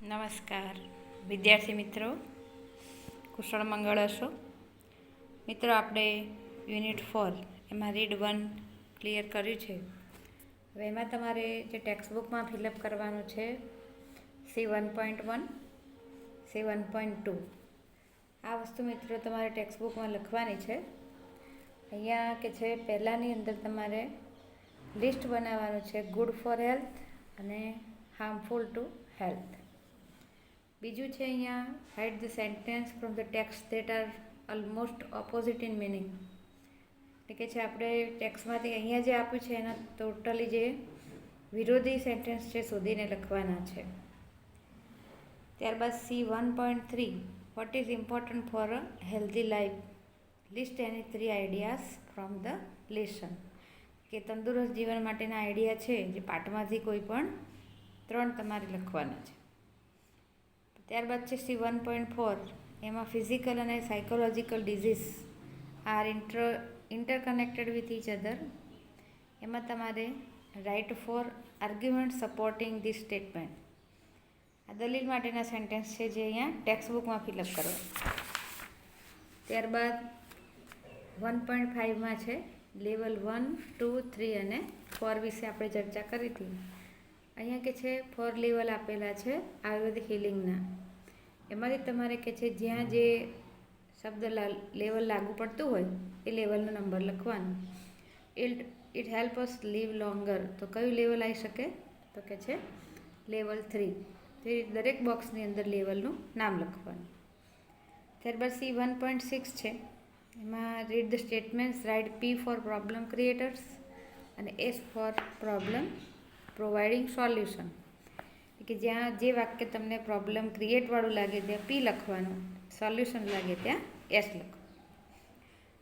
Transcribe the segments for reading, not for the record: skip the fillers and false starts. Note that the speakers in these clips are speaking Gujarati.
નમસ્કાર વિદ્યાર્થી મિત્રો, કુશળ મંગળ હશો. મિત્રો, આપણે યુનિટ 4 એમાં રીડ 1 ક્લિયર કર્યું છે. હવે એમાં તમારે જે ટેક્સ્ટબુકમાં ફિલઅપ કરવાનું છે C1.1, C1.2 આ વસ્તુ મિત્રો તમારે ટેક્સ્ટબુકમાં લખવાની છે. અહીંયા કે છે પહેલાંની અંદર તમારે લિસ્ટ બનાવવાનું છે ગુડ ફોર હેલ્થ અને હાર્મફુલ ટુ હેલ્થ. બીજું છે અહીંયા write the sentence from the text that are almost opposite in meaning. એટલે કે છે આપણે ટેક્સ્ટમાંથી અહીંયા જે આપ્યું છે એના ટોટલી જે વિરોધી સેન્ટેન્સ છે શોધીને લખવાના છે. ત્યારબાદ C1.3 what is important for a healthy life, list any 3 ideas from the lesson. કે તંદુરસ્ત જીવન માટેના આઈડિયા છે જે પાઠમાંથી કોઈ પણ 3 તમારે લખવાના છે. ત્યારબાદ છે C1.4 એમાં ફિઝિકલ અને psychological disease are interconnected with each other. એમાં તમારે write four argument supporting this statement. આ દલીલ માટેના સેન્ટેન્સ છે જે અહીંયા ટેક્સ્ટબુકમાં ફિલઅપ કરવા. ત્યારબાદ 1.5માં છે લેવલ 1, 2, 3 અને 4 વિશે આપણે ચર્ચા કરી હતી. અહીંયા કે છે 4 લેવલ આપેલા છે આયુર્વેદિક હિલિંગના. એમાંથી તમારે કે છે જ્યાં જે શબ્દ લેવલ લાગુ પડતું હોય એ લેવલનો નંબર લખવાનો. It help us live longer, તો કયું લેવલ આવી શકે? તો કે છે લેવલ 3. તો એ દરેક બોક્સની અંદર લેવલનું નામ લખવાનું. ત્યારબાદ C1.6 છે એમાં read the statements, write P for problem creators અને S for problem providing solution. કે જ્યાં જે વાક્ય તમને પ્રોબ્લેમ ક્રિએટવાળું લાગે ત્યાં P લખવાનું, સોલ્યુશન લાગે ત્યાં S લખવાનું.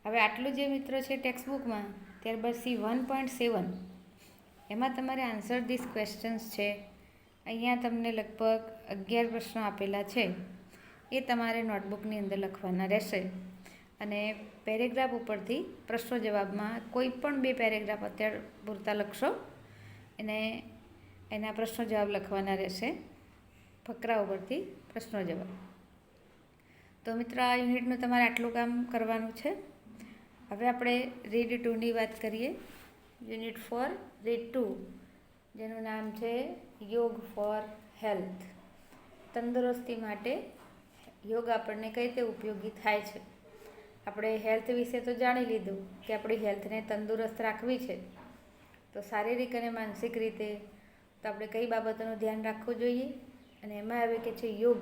હવે આટલું જે મિત્રો છે ટેક્સ્ટબુકમાં. ત્યારબાદ C1.7 એમાં તમારે આન્સર ધીસ ક્વેશ્ચન્સ છે. અહીંયા તમને લગભગ 11 પ્રશ્નો આપેલા છે. એ તમારે નોટબુકની અંદર લખવાના રહેશે અને પેરેગ્રાફ ઉપરથી પ્રશ્નો જવાબમાં કોઈ પણ 2 પેરેગ્રાફ અત્યારે પૂરતા લખશો અને એના પ્રશ્નો જવાબ લખવાના રહેશે, ફકરા ઉપરથી પ્રશ્નો જવાબ. તો મિત્રો, આ યુનિટનું તમારે આટલું કામ કરવાનું છે. હવે આપણે રીડ 2ની વાત કરીએ. યુનિટ 4 રીડ 2 જેનું નામ છે યોગ ફોર હેલ્થ. તંદુરસ્તી માટે યોગ આપણને કઈ રીતે ઉપયોગી થાય છે. આપણે હેલ્થ વિશે તો જાણી લીધું કે આપણી હેલ્થને તંદુરસ્ત રાખવી છે. તો શારીરિક અને માનસિક રીતે તો આપણે કઈ બાબતોનું ધ્યાન રાખવું જોઈએ. અને એમાં આવે કે છે યોગ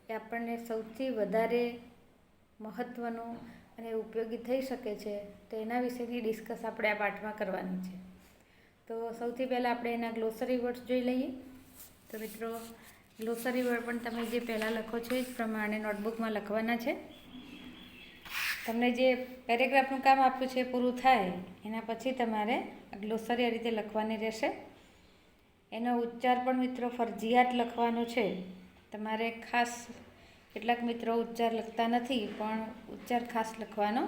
એ આપણને સૌથી વધારે મહત્ત્વનું અને ઉપયોગી થઈ શકે છે. તો એના વિશેની ડિસ્કસ આપણે આ પાઠમાં કરવાની છે. તો સૌથી પહેલાં આપણે એના ગ્લોસરી વર્ડ્સ જોઈ લઈએ. તો મિત્રો, ગ્લોસરી વર્ડ પણ તમે જે પહેલાં લખો છો એ જ પ્રમાણે નોટબુકમાં લખવાના છે. તમને જે પેરેગ્રાફનું કામ આપ્યું છે પૂરું થાય એના પછી તમારે ગ્લોસરી આ રીતે લખવાની રહેશે. એનો ઉચ્ચાર પણ મિત્રો ફરજિયાત લખવાનો છે. તમારે ખાસ કેટલાક મિત્રો ઉચ્ચાર લખતા નથી પણ ઉચ્ચાર ખાસ લખવાનો.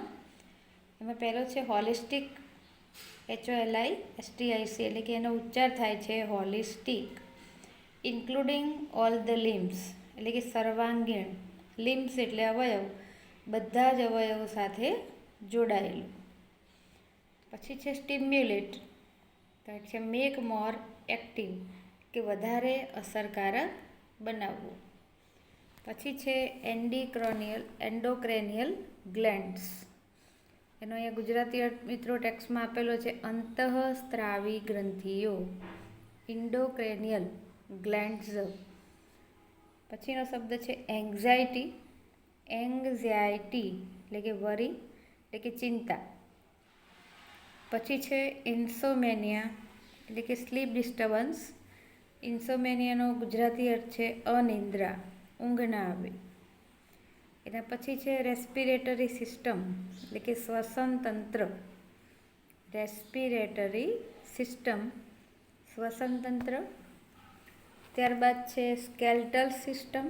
એમાં પહેલો છે હોલિસ્ટિક, HOLISTIC, એટલે કે એનો ઉચ્ચાર થાય છે holistic. Including all the limbs, એટલે કે સર્વાંગીણ. લિમ્સ એટલે અવયવ, બધા જ અવયવો સાથે જોડાયેલું. પછી છે સ્ટિમ્યુલેટ, તો છે મેક મોર એક્ટિવ, કે વધારે અસરકારક બનાવવું. પછી છે એન્ડોક્રેનિયલ ગ્લેન્ડ્સ. એનો અહીંયા ગુજરાતી મિત્રો ટેક્સ્ટમાં આપેલો છે અંતઃસ્ત્રાવી ગ્રંથિઓ, એન્ડોક્રેનિયલ ગ્લેન્ડ્સ. પછીનો શબ્દ છે એન્ઝાયટી, એટલે કે વરી, એટલે કે ચિંતા. પછી છે ઇન્સોમેનિયા, એટલે કે સ્લીપ ડિસ્ટર્બન્સ. ઇન્સોમેનિયાનો ગુજરાતી અર્થ છે અનિદ્રા, ઊંઘ ના આવે. એના પછી છે રેસ્પિરેટરી સિસ્ટમ, એટલે કે શ્વસન તંત્ર. રેસ્પિરેટરી સિસ્ટમ, શ્વસન તંત્ર. ત્યારબાદ છે સ્કેલ્ટલ સિસ્ટમ,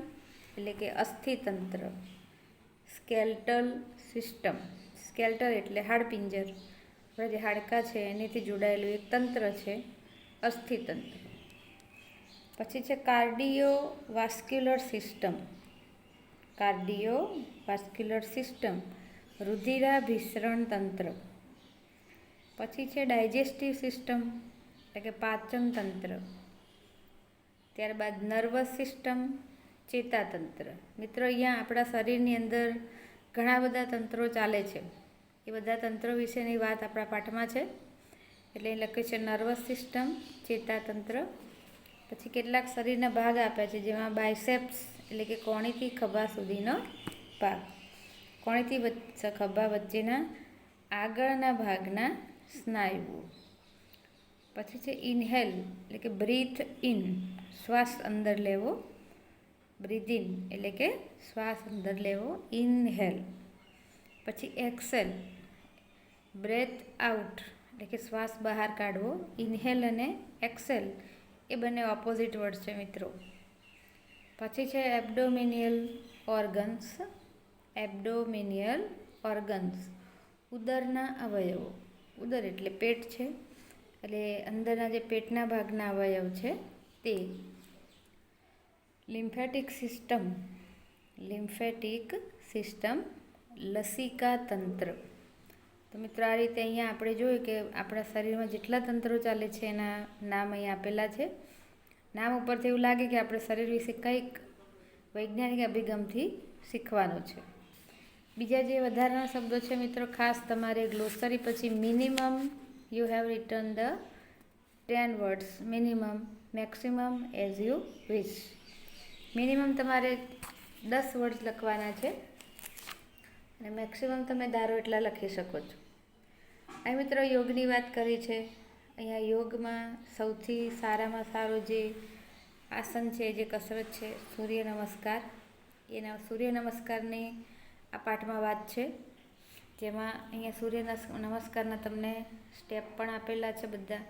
એટલે કે અસ્થિતંત્ર. સ્કેલ્ટલ સિસ્ટમ, સ્કેલ્ટલ એટલે હાડપિંજર, આપણા જે હાડકાં છે એનાથી જોડાયેલું એક તંત્ર છે અસ્થિતંત્ર. પછી છે કાર્ડિયોવાસ્ક્યુલર સિસ્ટમ. કાર્ડિયોવાસ્ક્યુલર સિસ્ટમ, રુધિરાભિસરણ તંત્ર. પછી છે ડાયજેસ્ટિવ સિસ્ટમ, એટલે કે પાચન તંત્ર. ત્યારબાદ નર્વસ સિસ્ટમ, ચેતાતંત્ર. મિત્રો, અહીંયા આપણા શરીરની અંદર ઘણા બધા તંત્રો ચાલે છે. એ બધા તંત્રો વિશેની વાત આપણા પાઠમાં છે. એટલે એ લખ્યું છે નર્વસ સિસ્ટમ, ચેતાતંત્ર. પછી કેટલાક શરીરના ભાગ આપ્યા છે, જેમાં બાયસેપ્સ એટલે કે કોણીથી ખભા સુધીનો ભાગ, કોણીથી ખભા વચ્ચેના આગળના ભાગના સ્નાયુઓ. પછી છે ઇનહેલ એટલે કે બ્રીથ ઇન, શ્વાસ અંદર લેવો. બ્રીથ ઇન એટલે કે શ્વાસ અંદર લેવો, ઇનહેલ. પછી એક્સેલ, બ્રેથ આઉટ એટલે કે શ્વાસ બહાર કાઢવો. ઇનહેલ અને એક્સેલ એ બંને ઓપોઝિટ વર્ડ છે મિત્રો. પછી છે એબ્ડોમિનિયલ ઓર્ગન્સ. એબ્ડોમિનિયલ ઓર્ગન્સ, ઉદરના અવયવો. ઉદર એટલે પેટ છે, એટલે અંદરના જે પેટના ભાગના અવયવ છે તે. લિમ્ફેટિક સિસ્ટમ, લિમ્ફેટિક સિસ્ટમ, લસિકા તંત્ર. તો મિત્રો, આ રીતે અહીંયા આપણે જોયું કે આપણા શરીરમાં જેટલા તંત્રો ચાલે છે એના નામ અહીં આપેલા છે. નામ ઉપરથી એવું લાગે કે આપણે શરીર વિશે કંઈક વૈજ્ઞાનિક અભિગમથી શીખવાનું છે. બીજા જે વધારાના શબ્દો છે મિત્રો, ખાસ તમારે ગ્લોસરી પછી minimum you have return the 10 words, minimum, maximum as you wish. Minimum તમારે 10 વર્ડ્સ લખવાના છે અને મેક્સિમમ તમે ધારો એટલા લખી શકો છો. અહીં મિત્રો યોગની વાત કરી છે. અહીંયા યોગમાં સૌથી સારામાં સારું જે આસન છે, જે કસરત છે, સૂર્ય નમસ્કાર. એના સૂર્ય નમસ્કારની આ પાઠમાં વાત છે, જેમાં અહીંયા સૂર્ય નમસ્કારના તમને સ્ટેપ પણ આપેલા છે બધા,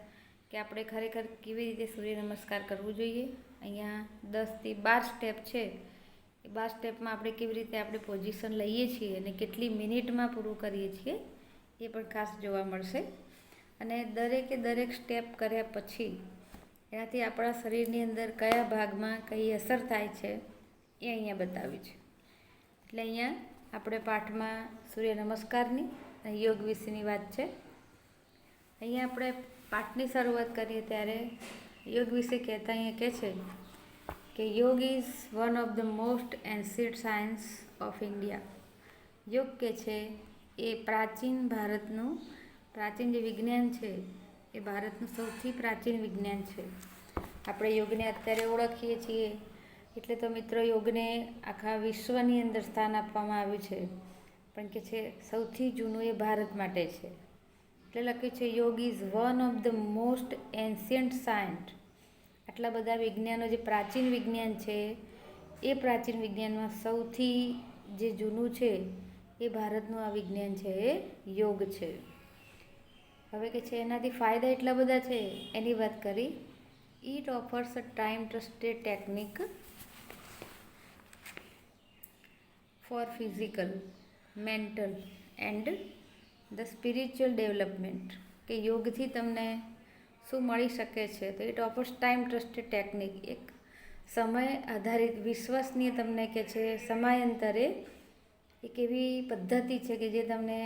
કે આપણે ખરેખર કેવી રીતે સૂર્ય નમસ્કાર કરવું જોઈએ. અહીંયા 10 થી 12 સ્ટેપ છે. એ 12 સ્ટેપમાં આપણે કેવી રીતે આપણે પોઝિશન લઈએ છીએ અને કેટલી મિનિટમાં પૂરું કરીએ છીએ એ પણ ખાસ જોવા મળશે. અને દરેકે દરેક સ્ટેપ કર્યા પછી એનાથી આપણા શરીરની અંદર કયા ભાગમાં કઈ અસર થાય છે એ અહીંયા બતાવ્યું છે. એટલે અહીંયા આપણે પાઠમાં સૂર્ય નમસ્કારની અને યોગ વિશેની વાત છે. અહીંયા આપણે પાઠની શરૂઆત કરીએ ત્યારે યોગ વિશે કહેતા અહીંયા કહે છે કે યોગ is one of the most ancient science of India. યોગ કે છે એ પ્રાચીન જે વિજ્ઞાન છે એ ભારતનું સૌથી પ્રાચીન વિજ્ઞાન છે. આપણે યોગને અત્યારે ઓળખીએ છીએ એટલે તો મિત્રો યોગને આખા વિશ્વની અંદર સ્થાન આપવામાં આવ્યું છે, પણ કે છે સૌથી જૂનું એ ભારત માટે છે. એટલે લખ્યું છે યોગ is one of the most ancient science. આટલા બધા વિજ્ઞાનો, જે પ્રાચીન વિજ્ઞાન છે એ પ્રાચીન વિજ્ઞાનમાં સૌથી જે જૂનું છે એ ભારતનું આ વિજ્ઞાન છે, એ યોગ છે. હવે કે છે એનાથી ફાયદા એટલા બધા છે એની વાત કરી. It offers a time trusted technique for physical, mental and the spiritual development. કે યોગથી તમને શું મળી શકે છે? તો it offers time trusted technique, એક સમય આધારિત વિશ્વસનીય તમને કે છે સમયાંતરે એક એવી પદ્ધતિ છે કે જે તમને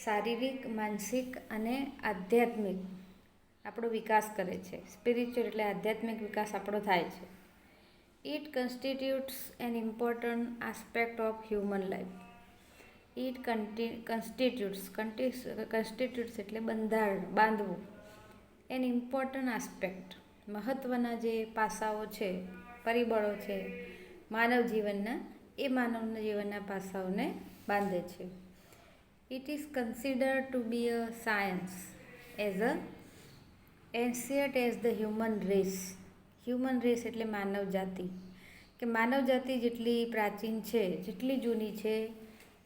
શારીરિક, માનસિક અને આધ્યાત્મિક આપણો વિકાસ કરે છે. સ્પિરિચ્યુઅલ એટલે આધ્યાત્મિક વિકાસ આપણો થાય છે. It constitutes an important aspect of human life. It constitutes એટલે બાંધવું. એન ઇમ્પોર્ટન્ટ આસ્પેક્ટ, મહત્ત્વના જે પાસાઓ છે, પરિબળો છે માનવ જીવનના, એ માનવ જીવનના પાસાઓને બાંધે છે. It is considered to be a science as a ancient as the human race. Human race એટલે માનવ જાતિ, કે માનવ જાતિ જેટલી પ્રાચીન છે, જેટલી જૂની છે,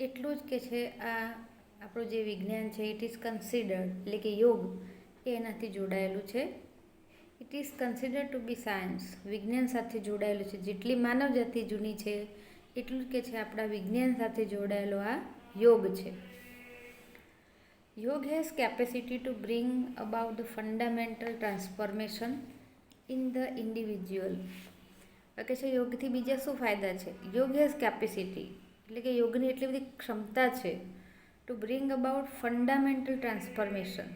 એટલું જ કે છે આ આપણું જે વિજ્ઞાન છે ઇટ ઇઝ કન્સિડર્ડ એટલે કે યોગ એ એનાથી જોડાયેલું છે. It is considered to be science, વિજ્ઞાન સાથે જોડાયેલું છે. જેટલી માનવ જાતિ જૂની છે એટલું જ કે છે આપણા વિજ્ઞાન સાથે જોડાયેલો આ યોગ છે. યોગ has capacity to bring about the fundamental transformation in the individual. કે છે યોગથી બીજા શું ફાયદા છે? યોગ હેઝ કેપેસિટી, એટલે કે યોગની એટલી બધી ક્ષમતા છે to bring about fundamental transformation.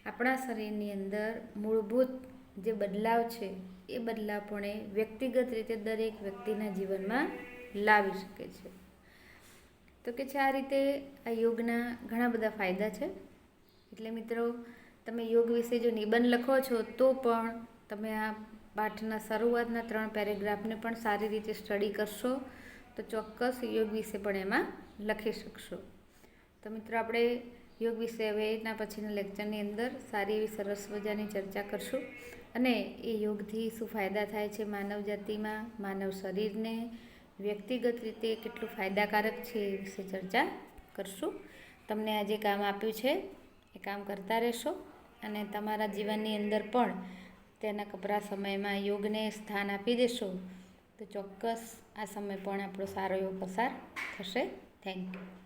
આપણા શરીરની અંદર મૂળભૂત જે બદલાવ છે એ બદલાવ પણ એ વ્યક્તિગત રીતે દરેક વ્યક્તિના જીવનમાં લાવી શકે છે. તો કે છે આ રીતે આ યોગના ઘણા બધા ફાયદા છે. એટલે મિત્રો, તમે યોગ વિશે જો નિબંધ લખો છો તો પણ તમે આ પાઠના શરૂઆતના 3 પેરેગ્રાફને પણ સારી રીતે સ્ટડી કરશો તો ચોક્કસ યોગ વિશે પણ એમાં લખી શકશો. તો મિત્રો, આપણે યોગ વિશે હવે એના પછીના લેક્ચરની અંદર સારી એવી સરસ મજાની ચર્ચા કરશું અને એ યોગથી શું ફાયદા થાય છે માનવ જાતિમાં, માનવ શરીરને વ્યક્તિગત રીતે કેટલું ફાયદાકારક છે એ વિશે ચર્ચા કરશું. તમને આ જે કામ આપ્યું છે એ કામ કરતા રહેશો અને તમારા જીવનની અંદર પણ તેના કપરા સમયમાં યોગને સ્થાન આપી દેશો તો ચોક્કસ આ સમય પણ આપણો સારો એવો પસાર થશે. Thank you.